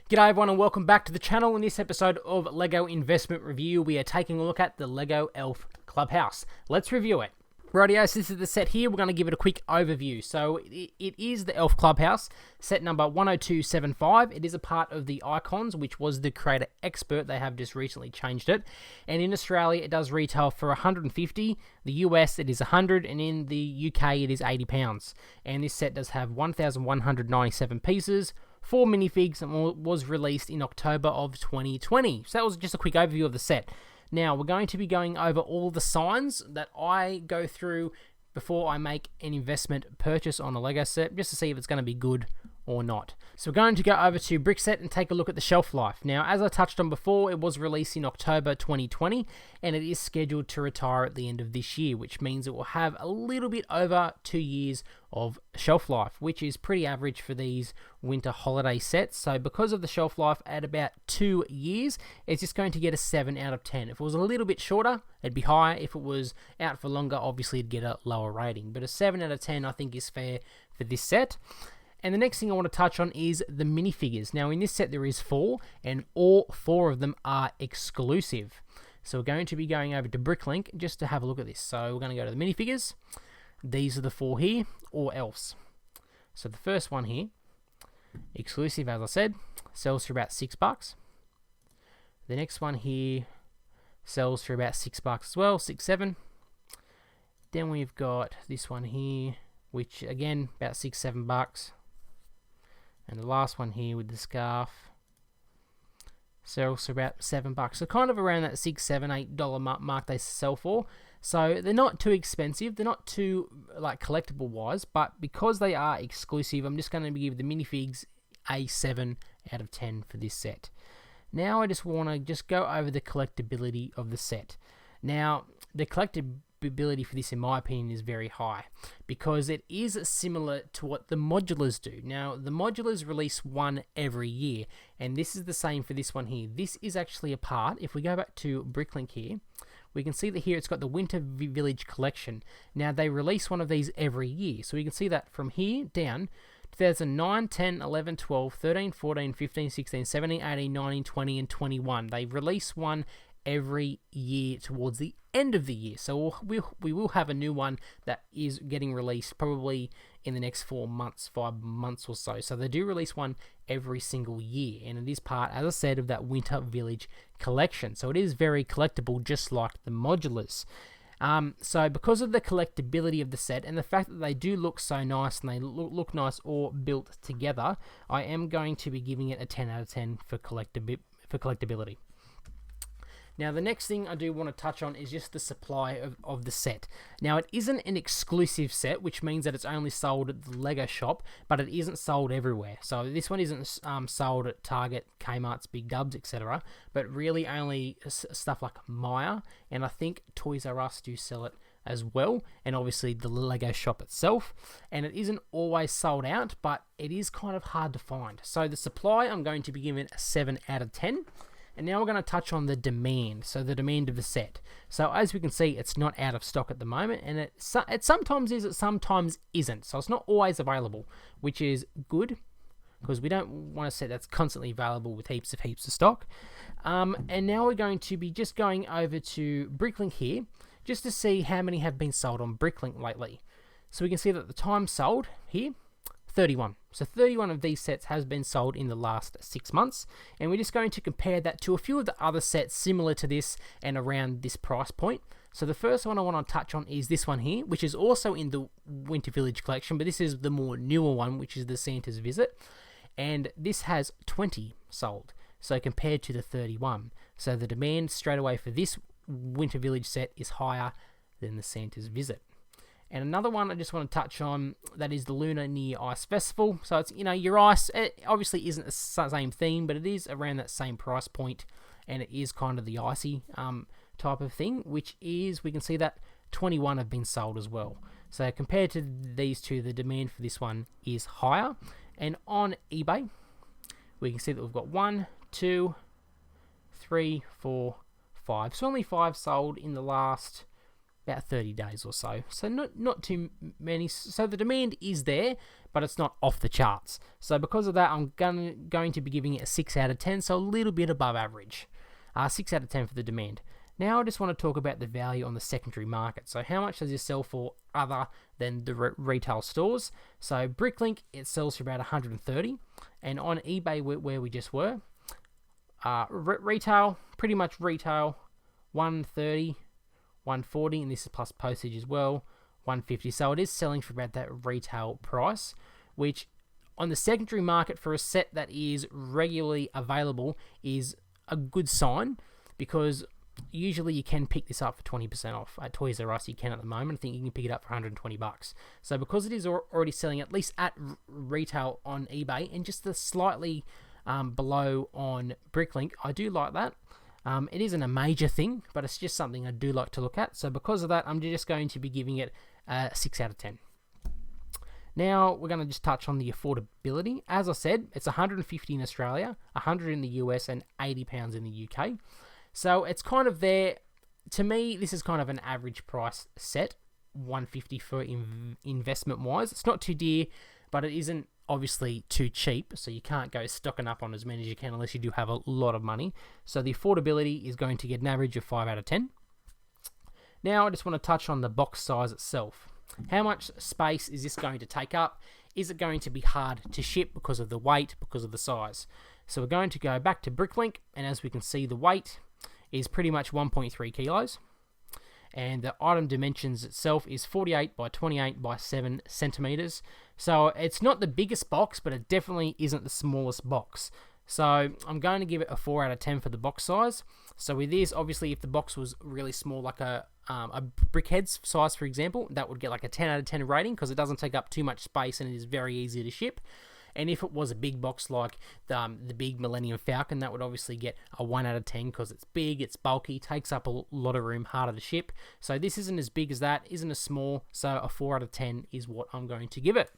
G'day everyone and welcome back to the channel. In this episode of LEGO Investment Review, we are taking a look at the LEGO Elf Clubhouse. Let's review it. Rightio, so this is the set here. We're going to give it a quick overview. So it is the Elf Clubhouse, set number 10275. It is a part of the Icons, which was the Creator Expert. They have just recently changed it. And in Australia, it does retail for $150. The US, it is $100. And in the UK, it is £80. And this set does have 1,197 pieces, 4 minifigs, and was released in October of 2020. So that was just a quick overview of the set. Now, we're going to be going over all the signs that I go through before I make an investment purchase on a LEGO set, just to see if it's going to be good or not. So we're going to go over to Brickset and take a look at the shelf life. Now, as I touched on before, it was released in October 2020, and it is scheduled to retire at the end of this year, which means it will have a little bit over 2 years of shelf life, which is pretty average for these winter holiday sets. So because of the shelf life at about 2 years, it's just going to get a 7 out of 10. If it was a little bit shorter, it'd be higher. If it was out for longer, obviously it'd get a lower rating. But a 7 out of 10 I think is fair for this set. And the next thing I want to touch on is the minifigures. Now in this set there is 4, and all 4 of them are exclusive. So we're going to be going over to Bricklink just to have a look at this. So we're going to go to the minifigures. These are the 4 here, all elves. So the first one here, exclusive as I said, sells for about $6. The next one here sells for about $6 as well, 6, 7. Then we've got this one here, which again about $6, $7. And the last one here with the scarf sells for about $7. So kind of around that $6, $7, $8 mark they sell for. So they're not too expensive. They're not too like collectible wise, but because they are exclusive, I'm just going to give the minifigs a 7 out of 10 for this set. Now I just want to go over the collectability of the set. Now the collectability for this, in my opinion, is very high because it is similar to what the modulars do. Now the modulars release one every year, and this is the same for this one here. This is actually a part, if we go back to Bricklink here, we can see that here it's got the Winter Village collection. Now they release one of these every year, so we can see that from here down 2009, 10, 11, 12, 13, 14, 15, 16, 17, 18, 19, 20, and 21. They release one every year towards the end of the year. So we will have a new one that is getting released probably in the next 4 months, 5 months or so. So they do release one every single year, and it is part, as I said, of that Winter Village collection. So it is very collectible, just like the modulars. So because of the collectability of the set and the fact that they do look so nice and they look nice all built together, I am going to be giving it a 10 out of 10 for collectability. Now the next thing I do want to touch on is just the supply of the set. Now it isn't an exclusive set, which means that it's only sold at the LEGO shop, but it isn't sold everywhere. So this one isn't sold at Target, Kmart's, Big Dubs, etc. But really only stuff like Myer, and I think Toys R Us do sell it as well, and obviously the LEGO shop itself. And it isn't always sold out, but it is kind of hard to find. So the supply, I'm going to be giving a 7 out of 10. And now we're going to touch on the demand, so the demand of the set. So as we can see, it's not out of stock at the moment, and it sometimes is, it sometimes isn't. So it's not always available, which is good, because we don't want a set that's constantly available with heaps of stock. And now we're going to be just going over to Bricklink here, just to see how many have been sold on Bricklink lately. So we can see that the time sold here, 31. So 31 of these sets has been sold in the last 6 months, and we're just going to compare that to a few of the other sets similar to this and around this price point. So the first one I want to touch on is this one here, which is also in the Winter Village collection, but this is the more newer one, which is the Santa's Visit, and this has 20 sold, so compared to the 31. So the demand straight away for this Winter Village set is higher than the Santa's Visit. And another one I just want to touch on, that is the Lunar Near Ice Festival. So it's, your ice, it obviously isn't the same theme, but it is around that same price point, and it is kind of the icy type of thing, which is, we can see that 21 have been sold as well. So compared to these two, the demand for this one is higher. And on eBay, we can see that we've got 1, 2, 3, 4, 5. So only 5 sold in the last about 30 days or so. So not too many. So the demand is there, but it's not off the charts. So because of that, I'm going to be giving it a 6 out of 10, so a little bit above average. 6 out of 10 for the demand. Now I just want to talk about the value on the secondary market. So how much does this sell for other than the retail stores? So Bricklink, it sells for about 130, and on eBay where we just were, retail, pretty much retail, 130, 140, and this is plus postage as well, 150. So it is selling for about that retail price, which on the secondary market for a set that is regularly available is a good sign, because usually you can pick this up for 20% off. At Toys R Us you can at the moment. I think you can pick it up for $120. So because it is already selling at least at retail on eBay and just slightly below on Bricklink, I do like that. It isn't a major thing, but it's just something I do like to look at. So because of that, I'm just going to be giving it a 6 out of 10. Now we're going to just touch on the affordability. As I said, it's 150 in Australia, 100 in the US, and £80 in the UK. So it's kind of there. To me, this is kind of an average price set, 150 for investment wise. It's not too dear, but it isn't obviously too cheap, so you can't go stocking up on as many as you can unless you do have a lot of money. So the affordability is going to get an average of 5 out of 10. Now I just want to touch on the box size itself. How much space is this going to take up? Is it going to be hard to ship because of the weight, because of the size? So we're going to go back to Bricklink, and as we can see, the weight is pretty much 1.3 kilos. And the item dimensions itself is 48 by 28 by 7 centimeters. So it's not the biggest box, but it definitely isn't the smallest box. So I'm going to give it a 4 out of 10 for the box size. So with this, obviously, if the box was really small, like a Brickhead's size, for example, that would get like a 10 out of 10 rating because it doesn't take up too much space and it is very easy to ship. And if it was a big box like the big Millennium Falcon, that would obviously get a 1 out of 10 because it's big, it's bulky, takes up a lot of room, harder to ship. So this isn't as big as that, isn't as small, so a 4 out of 10 is what I'm going to give it.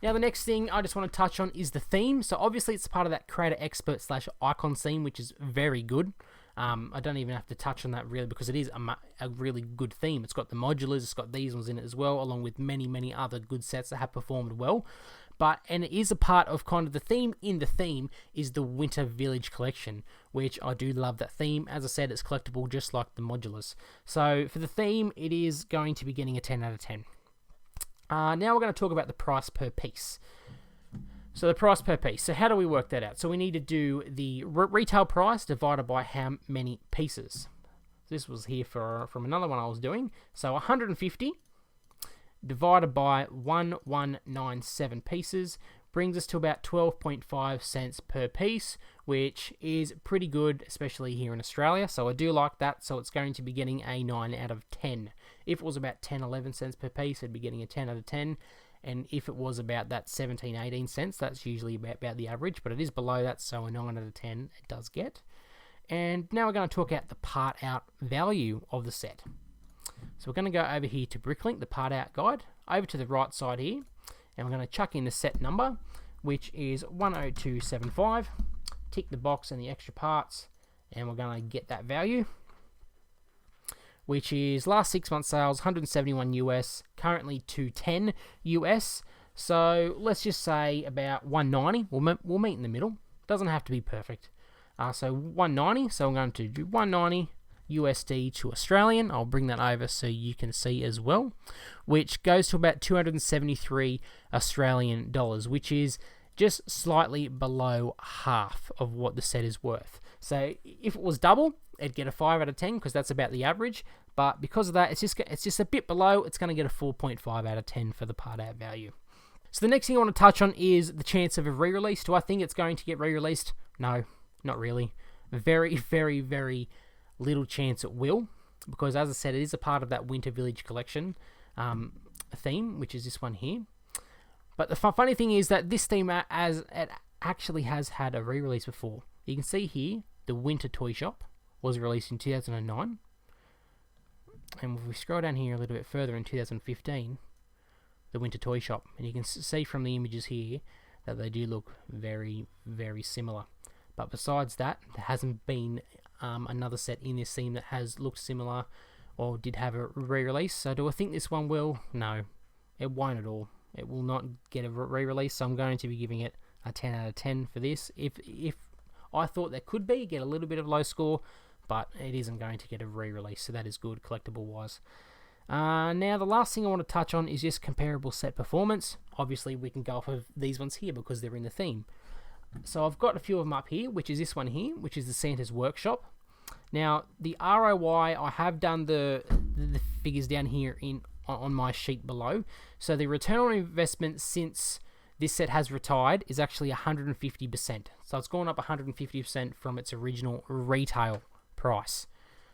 Now the next thing I just want to touch on is the theme. So obviously it's part of that Creator Expert / Icon theme, which is very good. I don't even have to touch on that really because it is a really good theme. It's got the modulars, it's got these ones in it as well, along with many, many other good sets that have performed well. And it is a part of kind of the theme in the theme is the Winter Village collection, which I do love that theme. As I said, it's collectible just like the modulars. So for the theme, it is going to be getting a 10 out of 10. Now we're going to talk about the price per piece. So the price per piece. So how do we work that out? So we need to do the retail price divided by how many pieces. This was here from another one I was doing. So 150 divided by 1197 pieces brings us to about 12.5 cents per piece, which is pretty good, especially here in Australia. So I do like that. So it's going to be getting a 9 out of 10. If it was about 10, 11 cents per piece, it'd be getting a 10 out of 10. And if it was about that 17, 18 cents, that's usually about the average, but it is below that, so a 9 out of 10 it does get. And now we're going to talk about the part out value of the set. So we're going to go over here to Bricklink, the part out guide, over to the right side here, and we're going to chuck in the set number, which is 10275, tick the box and the extra parts, and we're going to get that value, which is last 6 months sales, 171 US, currently 210 US. So let's just say about 190. We'll meet in the middle. Doesn't have to be perfect. So 190. So I'm going to do 190 USD to Australian. I'll bring that over so you can see as well, which goes to about 273 Australian dollars, which is just slightly below half of what the set is worth. So if it was double, it'd get a 5 out of 10 because that's about the average. But because of that, it's just a bit below. It's going to get a 4.5 out of 10 for the part out value. So the next thing I want to touch on is the chance of a re-release. Do I think it's going to get re-released? No, not really. Very, very, very little chance it will, because as I said, it is a part of that Winter Village collection theme, which is this one here. But the funny thing is that this theme it actually has had a re-release before. You can see here, the Winter Toy Shop was released in 2009. And if we scroll down here a little bit further in 2015, the Winter Toy Shop, and you can see from the images here that they do look very, very similar. But besides that, there hasn't been another set in this theme that has looked similar or did have a re-release. So do I think this one will? No, it won't at all. It will not get a re-release, so I'm going to be giving it a 10 out of 10 for this. If I thought there could be, get a little bit of low score, but it isn't going to get a re-release, so that is good collectible-wise. Now, the last thing I want to touch on is just comparable set performance. Obviously, we can go off of these ones here because they're in the theme. So I've got a few of them up here, which is this one here, which is the Santa's Workshop. Now, the ROI, I have done the figures down here on my sheet below. So the return on investment since this set has retired is actually 150%. So it's gone up 150% from its original retail price.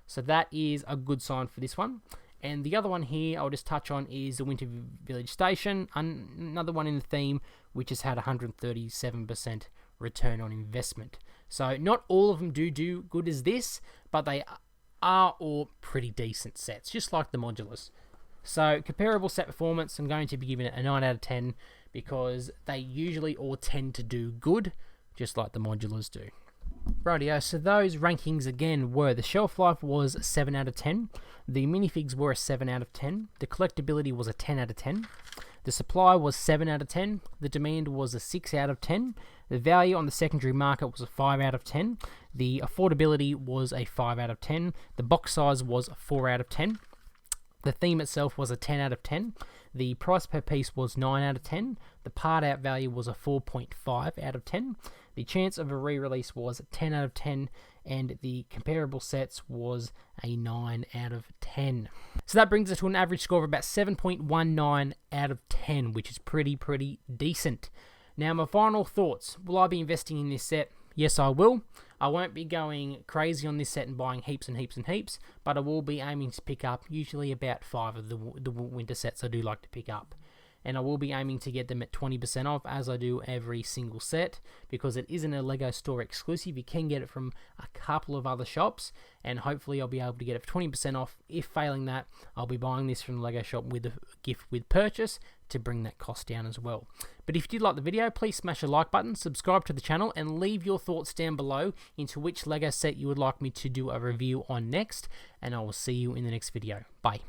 So that is a good sign for this one. And the other one here I'll just touch on is the Winter Village Station, another one in the theme, which has had 137% return on investment. So not all of them do good as this, but they are all pretty decent sets, just like the modulars. So comparable set performance, I'm going to be giving it a 9 out of 10 because they usually all tend to do good, just like the modulars do. Rightio, so those rankings again were: the shelf life was 7 out of 10, the minifigs were a 7 out of 10, the collectability was a 10 out of 10, the supply was 7 out of 10, the demand was a 6 out of 10, the value on the secondary market was a 5 out of 10, the affordability was a 5 out of 10, the box size was a 4 out of 10, the theme itself was a 10 out of 10, the price per piece was 9 out of 10, the part out value was a 4.5 out of 10, the chance of a re-release was 10 out of 10, and the comparable sets was a 9 out of 10. So that brings us to an average score of about 7.19 out of 10, which is pretty decent. Now, my final thoughts. Will I be investing in this set? Yes, I will. I won't be going crazy on this set and buying heaps and heaps, but I will be aiming to pick up usually about 5 of the winter sets I do like to pick up. And I will be aiming to get them at 20% off, as I do every single set, because it isn't a LEGO store exclusive. You can get it from a couple of other shops, and hopefully I'll be able to get it for 20% off. If failing that, I'll be buying this from the LEGO shop with a gift with purchase to bring that cost down as well. But if you did like the video, please smash the like button, subscribe to the channel, and leave your thoughts down below into which LEGO set you would like me to do a review on next, and I will see you in the next video. Bye.